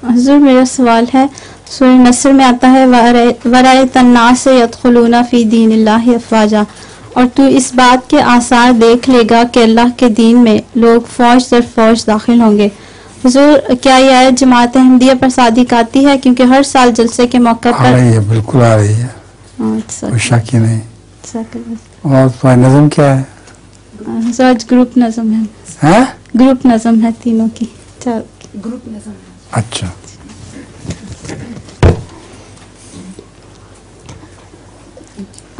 حضور میرا سوال ہے، سورہ نصر میں آتا ہے وَرَأَيْتَ النَّاسَ يَدْخُلُونَ فِي دِينِ اللَّهِ أَفْوَاجًا، اور تو اس بات کے آثار دیکھ لے گا کہ اللہ کے دین میں لوگ فوج در فوج داخل ہوں گے۔ حضور کیا یہ آیت جماعت احمدیہ پر صادق آتی ہے؟ کیونکہ ہر سال جلسے کے موقع پر آ رہی ہے، بالکل آ رہی ہے، کوئی شک ہی نہیں۔ اور تمہاری نظم کیا ہے؟ حضرت گروپ نظم ہے، گروپ نظم ہے تینوں کی، گروپ نظم ہے۔ اچھا،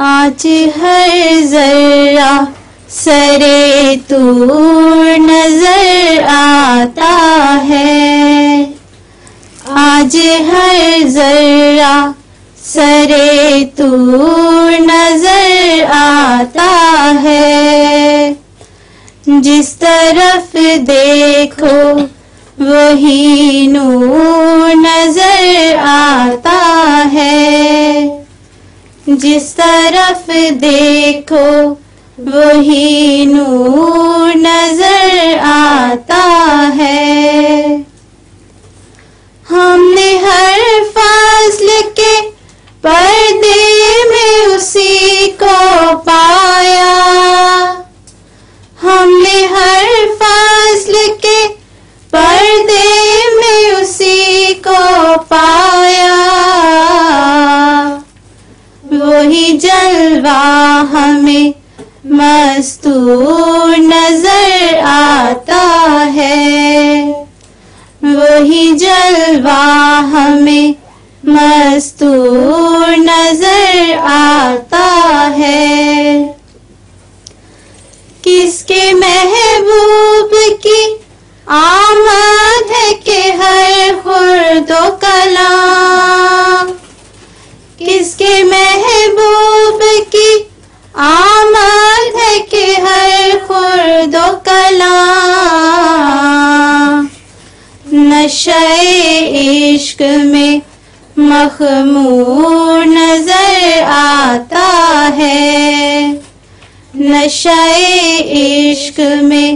آج ہر ذرہ سرے طور نظر آتا ہے، آج ہر ذرہ سرے طور نظر آتا ہے، جس طرف دیکھو وہی نور نظر آتا ہے، جس طرف دیکھو وہی نور نظر آتا ہے۔ ہم نے ہر فضل کے پردے میں اسی کو پایا، ہم نے ہر فضل کے پردے میں اسی کو پایا، وہی جلوہ ہمیں مستور نظر آتا ہے، وہی جلوہ ہمیں مستور نظر آتا ہے۔ کس کے محبوب کی آمد ہے کہ ہر خرد و کلام، کس کے محبوب کی آمد ہے کہ ہر خرد و کلام، نشہ عشق میں مخمور نظر آتا ہے، نشہ عشق میں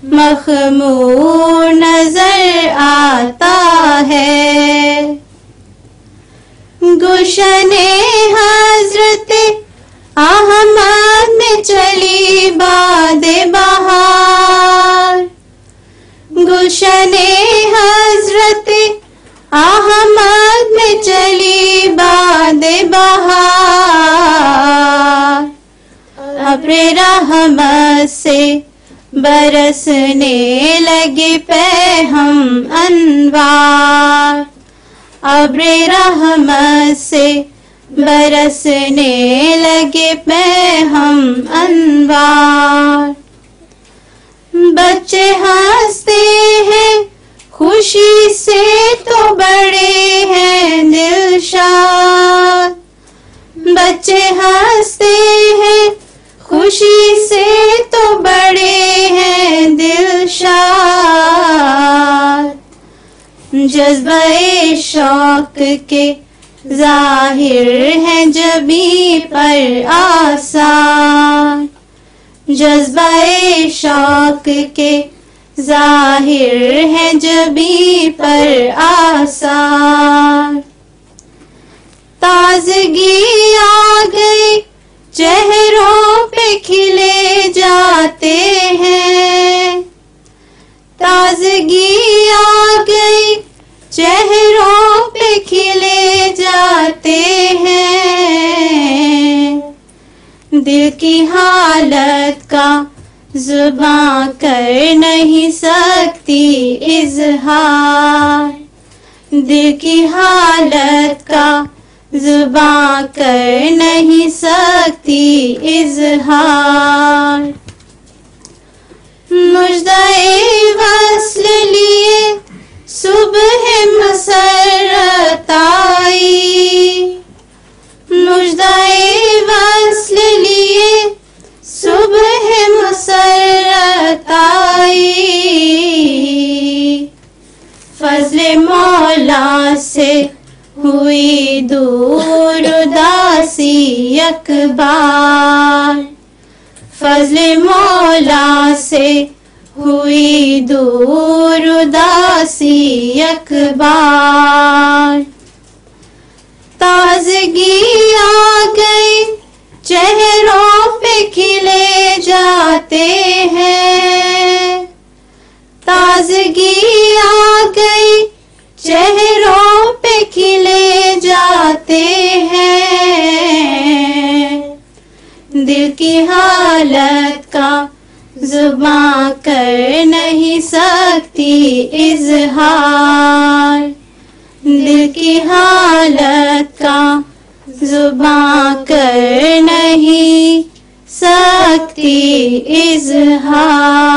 مخمور نظر آتا ہے۔ گلشن حضرت احمد میں چلی باد بہار، گلشن حضرت احمد میں چلی باد بہار، ابر رحمت سے برسنے لگے پہم انوار، ابر رحمت سے برسنے لگے پہم انوار، بچے ہنستے ہیں خوشی سے تو بڑے ہیں دلشاد، بچے ہنستے ہیں خوشی سے تو بڑے ہیں دلشاد، جذبہ شوق کے ظاہر ہے جبیں پر آثار، جذبہ شوق کے ظاہر ہے جبیں پر آثار، تازگی آ گئی چہروں پہ کھلے جاتے ہیں، تازگی آ گئی چہروں پہ کھلے جاتے ہیں، دل کی حالت کا زباں کر نہیں سکتی اظہار، دل کی حالت کا زباں کر نہیں سکتی اظہار، مژدہ وصل لیے صبح مسرت آئی، مژدہ وصل لیے صبح مسرت آئی، فضل مولا سے ہوئی دور اداسی یک بار، فضل مولا سے ہوئی دور اداسی یک بار. تازگی آ گئی چہروں پہ کھلے جاتے ہیں. تازگی آ گئی چہروں پہ کھلے جاتے ہیں. دل کی حالت کا زباں کر نہیں سکتی اظہار. دل کی حالت کا زباں کر نہیں سکتی اظہار.